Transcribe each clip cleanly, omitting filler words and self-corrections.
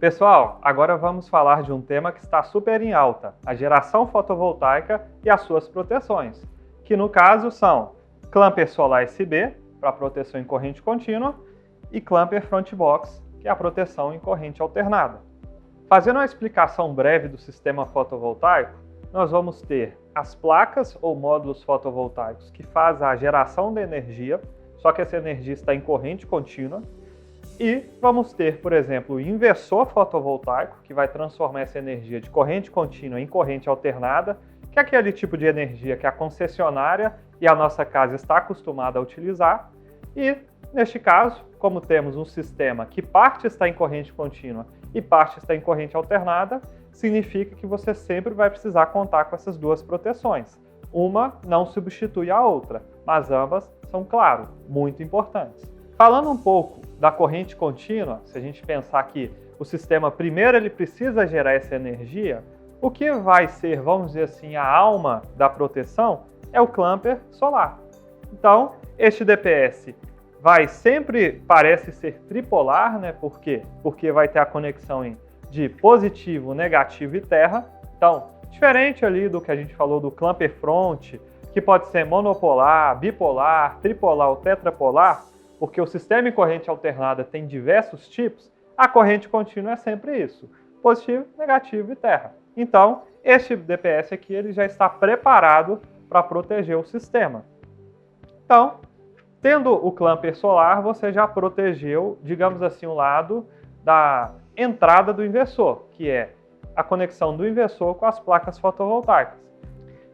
Pessoal, agora vamos falar de um tema que está super em alta, a geração fotovoltaica e as suas proteções, que no caso são Clamper Solar SB, para proteção em corrente contínua, e Clamper Front Box, que é a proteção em corrente alternada. Fazendo uma explicação breve do sistema fotovoltaico, nós vamos ter as placas ou módulos fotovoltaicos que fazem a geração da energia, só que essa energia está em corrente contínua. E vamos ter, por exemplo, o inversor fotovoltaico, que vai transformar essa energia de corrente contínua em corrente alternada, que é aquele tipo de energia que a concessionária e a nossa casa está acostumada a utilizar. E, neste caso, como temos um sistema que parte está em corrente contínua e parte está em corrente alternada, significa que você sempre vai precisar contar com essas duas proteções. Uma não substitui a outra, mas ambas são, claro, muito importantes. Falando um pouco da corrente contínua, se a gente pensar que o sistema primeiro ele precisa gerar essa energia, o que vai ser, vamos dizer assim, a alma da proteção é o Clamper solar. Então, este DPS parece ser tripolar, né? Por quê? Porque vai ter a conexão de positivo, negativo e terra. Então, diferente ali do que a gente falou do Clamper Front, que pode ser monopolar, bipolar, tripolar ou tetrapolar, porque o sistema em corrente alternada tem diversos tipos, a corrente contínua é sempre isso, positivo, negativo e terra. Então, este DPS aqui ele já está preparado para proteger o sistema. Então, tendo o Clamper solar, você já protegeu, digamos assim, o lado da entrada do inversor, que é a conexão do inversor com as placas fotovoltaicas.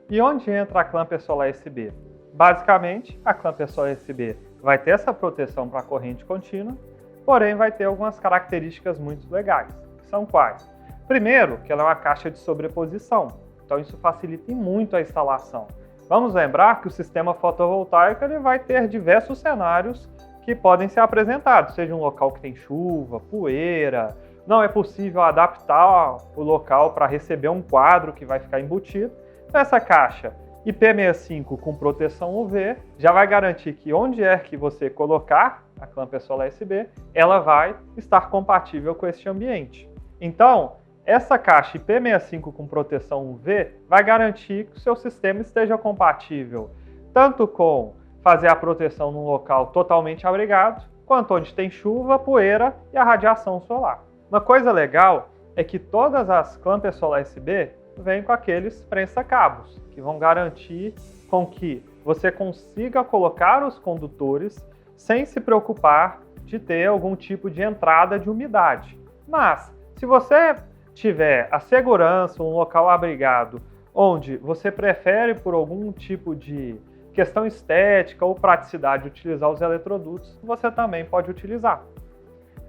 E onde entra a Clamper Solar SB? Basicamente, a Clamper Solar SB vai ter essa proteção para a corrente contínua, porém vai ter algumas características muito legais, que são quais? Primeiro, que ela é uma caixa de sobreposição, então isso facilita muito a instalação. Vamos lembrar que o sistema fotovoltaico ele vai ter diversos cenários que podem ser apresentados, seja um local que tem chuva, poeira, não é possível adaptar o local para receber um quadro que vai ficar embutido. Então, essa caixa IP65 com proteção UV já vai garantir que onde é que você colocar a Clamper Solar SB, ela vai estar compatível com este ambiente. Então, essa caixa IP65 com proteção UV vai garantir que o seu sistema esteja compatível tanto com fazer a proteção num local totalmente abrigado, quanto onde tem chuva, poeira e a radiação solar. Uma coisa legal é que todas as Clamper Solar SB vêm com aqueles prensa-cabos, que vão garantir com que você consiga colocar os condutores sem se preocupar de ter algum tipo de entrada de umidade. Mas, se você tiver a segurança, um local abrigado, onde você prefere por algum tipo de questão estética ou praticidade utilizar os eletrodutos, você também pode utilizar.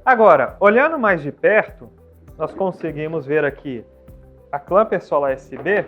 Agora, olhando mais de perto, nós conseguimos ver aqui a Clamper Solar SB,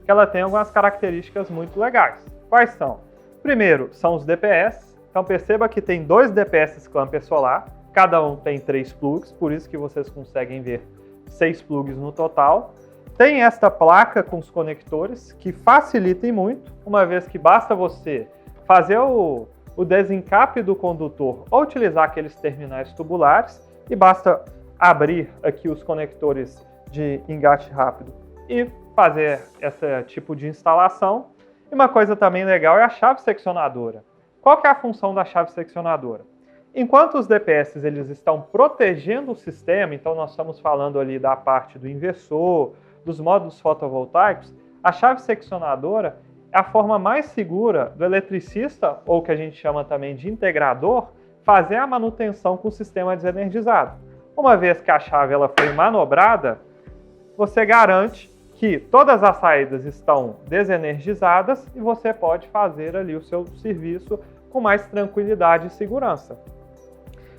que ela tem algumas características muito legais. Quais são? Primeiro, são os DPS. Então perceba que tem dois DPS Clamper Solar, cada um tem 3 plugs, por isso que vocês conseguem ver 6 plugs no total. Tem esta placa com os conectores, que facilitem muito, uma vez que basta você fazer o desencape do condutor ou utilizar aqueles terminais tubulares, e basta abrir aqui os conectores de engate rápido e fazer esse tipo de instalação. E uma coisa também legal é a chave seccionadora. Qual que é a função da chave seccionadora? Enquanto os DPS eles estão protegendo o sistema, então nós estamos falando ali da parte do inversor, dos módulos fotovoltaicos, a chave seccionadora é a forma mais segura do eletricista, ou que a gente chama também de integrador, fazer a manutenção com o sistema desenergizado. Uma vez que a chave ela foi manobrada, você garante que todas as saídas estão desenergizadas e você pode fazer ali o seu serviço com mais tranquilidade e segurança.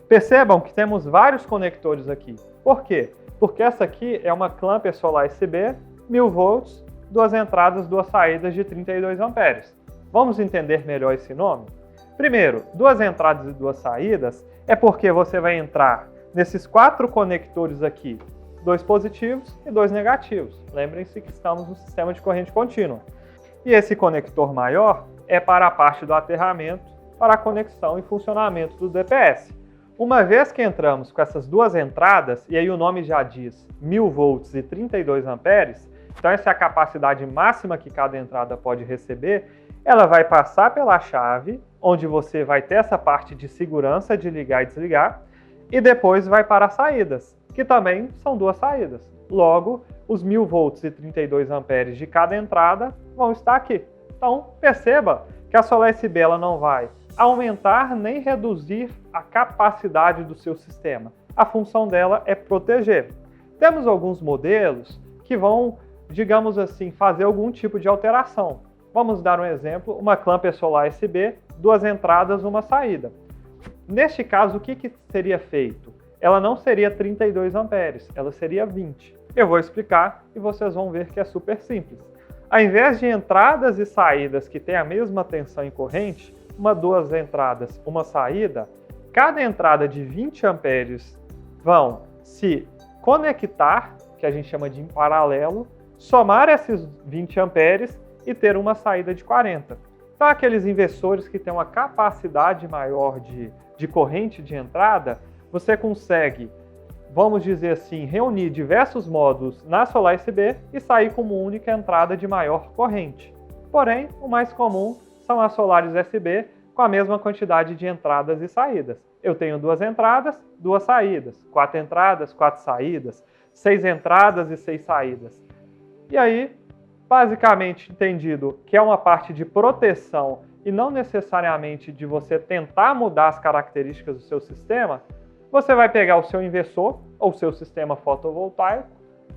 Percebam que temos vários conectores aqui. Por quê? Porque essa aqui é uma Clamper Solar SB, 1000 volts, 2 entradas, 2 saídas de 32 amperes. Vamos entender melhor esse nome? Primeiro, 2 entradas e 2 saídas é porque você vai entrar nesses 4 conectores aqui, 2 positivos e 2 negativos. Lembrem-se que estamos no sistema de corrente contínua. E esse conector maior é para a parte do aterramento, para a conexão e funcionamento do DPS. Uma vez que entramos com essas duas entradas, e aí o nome já diz 1000 volts e 32 amperes, então essa é a capacidade máxima que cada entrada pode receber, ela vai passar pela chave, onde você vai ter essa parte de segurança de ligar e desligar, e depois vai para as saídas, que também são duas saídas. Logo, os 1000 volts e 32 amperes de cada entrada vão estar aqui. Então, perceba que a Solar USB ela não vai aumentar nem reduzir a capacidade do seu sistema. A função dela é proteger. Temos alguns modelos que vão, digamos assim, fazer algum tipo de alteração. Vamos dar um exemplo, uma clamper Solar USB, duas entradas, uma saída. Neste caso, o que seria feito? Ela não seria 32 amperes, ela seria 20. Eu vou explicar e vocês vão ver que é super simples. Ao invés de entradas e saídas que têm a mesma tensão em corrente, duas entradas, uma saída, cada entrada de 20 amperes vão se conectar, que a gente chama de em paralelo, somar esses 20 amperes e ter uma saída de 40. Então, aqueles inversores que têm uma capacidade maior de corrente de entrada, você consegue, vamos dizer assim, reunir diversos módulos na Solar USB e sair com uma única entrada de maior corrente. Porém, o mais comum são as Solares USB com a mesma quantidade de entradas e saídas. Eu tenho duas entradas, duas saídas, 4 entradas, 4 saídas, 6 entradas e 6 saídas. E aí, basicamente entendido que é uma parte de proteção e não necessariamente de você tentar mudar as características do seu sistema, você vai pegar o seu inversor ou o seu sistema fotovoltaico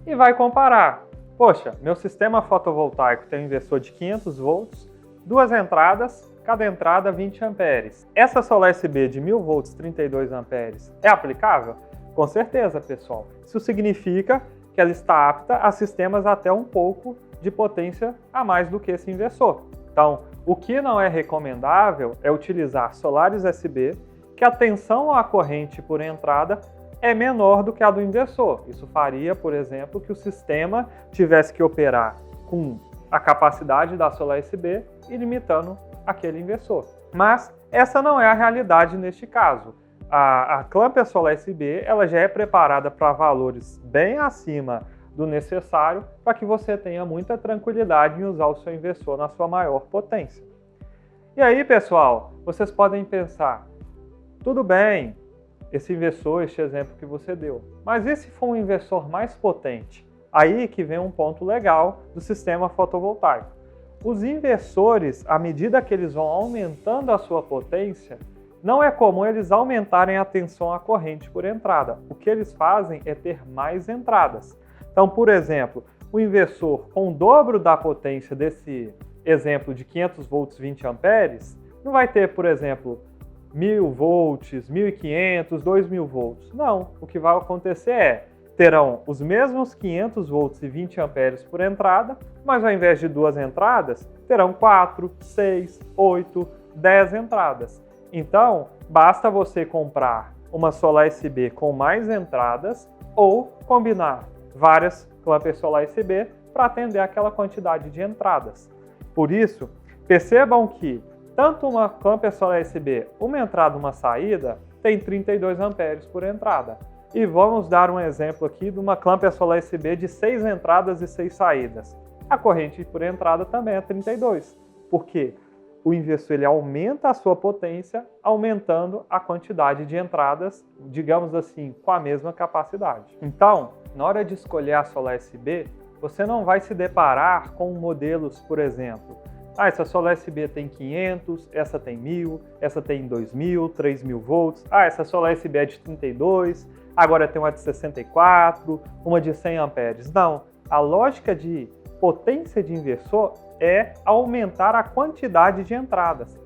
e vai comparar. Poxa, meu sistema fotovoltaico tem um inversor de 500 volts, duas entradas, cada entrada 20 amperes. Essa Solar USB de 1000 volts, 32 amperes, é aplicável? Com certeza, pessoal. Isso significa que ela está apta a sistemas até um pouco de potência a mais do que esse inversor. Então, o que não é recomendável é utilizar Solares USB, que a tensão à corrente por entrada é menor do que a do inversor. Isso faria, por exemplo, que o sistema tivesse que operar com a capacidade da Solar USB e limitando aquele inversor. Mas essa não é a realidade neste caso. A clamper Solar USB ela já é preparada para valores bem acima do necessário para que você tenha muita tranquilidade em usar o seu inversor na sua maior potência. E aí, pessoal, vocês podem pensar, tudo bem, esse inversor, este exemplo que você deu, mas e se for um inversor mais potente? Aí que vem um ponto legal do sistema fotovoltaico. Os inversores, à medida que eles vão aumentando a sua potência, não é comum eles aumentarem a tensão à corrente por entrada. O que eles fazem é ter mais entradas. Então, por exemplo, o inversor com o dobro da potência desse exemplo de 500 volts 20 amperes, não vai ter, por exemplo, 1000 volts, 1500, 2000 volts. Não, o que vai acontecer terão os mesmos 500 volts e 20 amperes por entrada, mas ao invés de duas entradas, terão 4, 6, 8, 10 entradas. Então, basta você comprar uma Solar USB com mais entradas ou combinar várias clamper Solar USB para atender aquela quantidade de entradas. Por isso, percebam que tanto uma clamper Solar USB, uma entrada e uma saída, tem 32 amperes por entrada. E vamos dar um exemplo aqui de uma clamper Solar USB de 6 entradas e 6 saídas. A corrente por entrada também é 32. Por quê? O inversor ele aumenta a sua potência, aumentando a quantidade de entradas, digamos assim, com a mesma capacidade. Então, na hora de escolher a Solar USB, você não vai se deparar com modelos, por exemplo, essa Solar USB tem 500, essa tem 1000, essa tem 2000, 3000 volts, essa Solar USB é de 32, agora tem uma de 64, uma de 100 amperes. Não, a lógica de potência de inversor é aumentar a quantidade de entradas.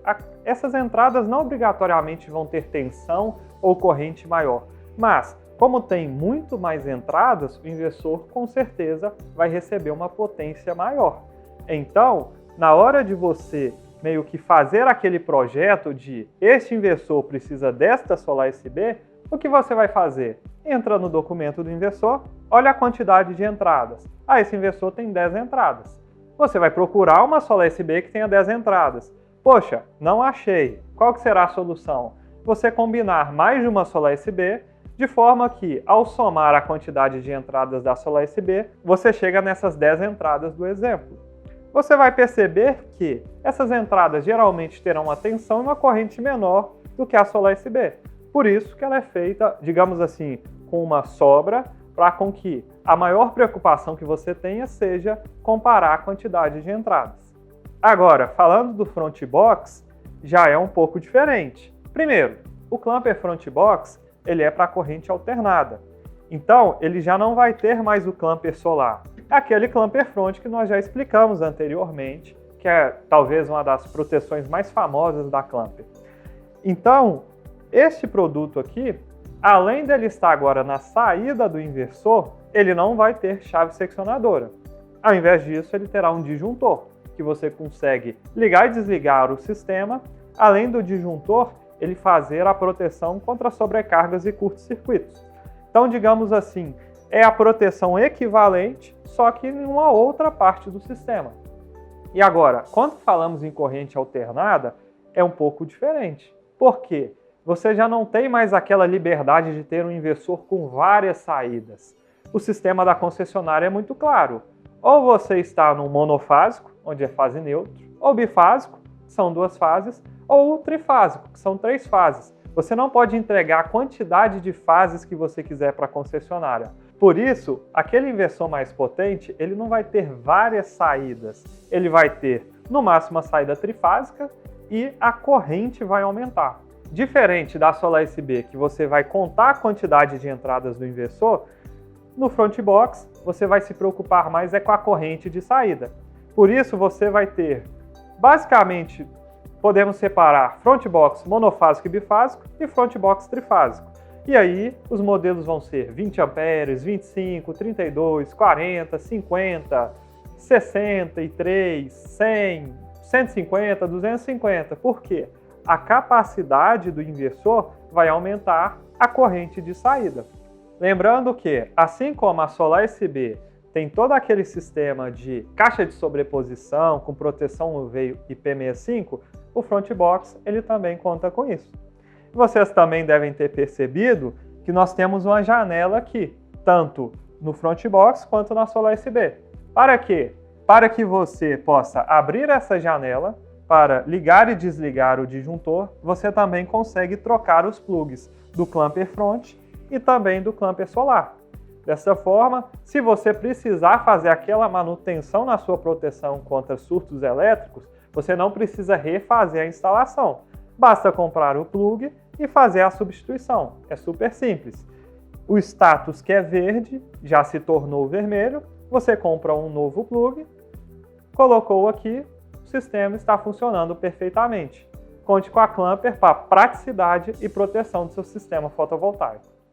Essas entradas não obrigatoriamente vão ter tensão ou corrente maior, mas como tem muito mais entradas, o inversor com certeza vai receber uma potência maior. Então, na hora de você meio que fazer aquele projeto de este inversor precisa desta Solar USB, o que você vai fazer? Entra no documento do inversor, olha a quantidade de entradas. Esse inversor tem 10 entradas. Você vai procurar uma Solar USB que tenha 10 entradas. Poxa, não achei. Qual que será a solução? você combinar mais de uma Solar SB, de forma que, ao somar a quantidade de entradas da Solar SB, você chega nessas 10 entradas do exemplo. Você vai perceber que essas entradas geralmente terão uma tensão e uma corrente menor do que a Solar SB. Por isso que ela é feita, digamos assim, com uma sobra, para com que a maior preocupação que você tenha seja comparar a quantidade de entradas. Agora, falando do front box, já é um pouco diferente. Primeiro, o clamper front box ele é para corrente alternada. Então, ele já não vai ter mais o clamper solar. É aquele clamper front que nós já explicamos anteriormente, que é talvez uma das proteções mais famosas da clamper. Então, este produto aqui, além dele estar agora na saída do inversor, ele não vai ter chave seccionadora. Ao invés disso, ele terá um disjuntor, que você consegue ligar e desligar o sistema, além do disjuntor, ele fazer a proteção contra sobrecargas e curtos-circuitos. Então, digamos assim, é a proteção equivalente, só que em uma outra parte do sistema. E agora, quando falamos em corrente alternada, é um pouco diferente. Por quê? Você já não tem mais aquela liberdade de ter um inversor com várias saídas. O sistema da concessionária é muito claro. Ou você está no monofásico, onde é fase neutra, ou bifásico, que são 2 fases, ou trifásico, que são 3 fases. Você não pode entregar a quantidade de fases que você quiser para a concessionária. Por isso, aquele inversor mais potente, ele não vai ter várias saídas. Ele vai ter, no máximo, uma saída trifásica e a corrente vai aumentar. Diferente da Solar SB, que você vai contar a quantidade de entradas do inversor, no front box você vai se preocupar mais com a corrente de saída. Por isso você vai ter, basicamente, podemos separar front box monofásico e bifásico e front box trifásico. E aí os modelos vão ser 20 amperes, 25, 32, 40, 50, 63, 100, 150, 250. Por quê? A capacidade do inversor vai aumentar a corrente de saída. Lembrando que, assim como a Solar SB tem todo aquele sistema de caixa de sobreposição com proteção UV IP65, o front box ele também conta com isso. Vocês também devem ter percebido que nós temos uma janela aqui, tanto no front box quanto na Solar SB. Para quê? Para que você possa abrir essa janela para ligar e desligar o disjuntor, você também consegue trocar os plugs do clamper front e também do clamper solar. Dessa forma, se você precisar fazer aquela manutenção na sua proteção contra surtos elétricos, você não precisa refazer a instalação. Basta comprar o plug e fazer a substituição. É super simples. O status que é verde já se tornou vermelho, você compra um novo plug, colocou aqui, o sistema está funcionando perfeitamente. Conte com a Clamper para praticidade e proteção do seu sistema fotovoltaico.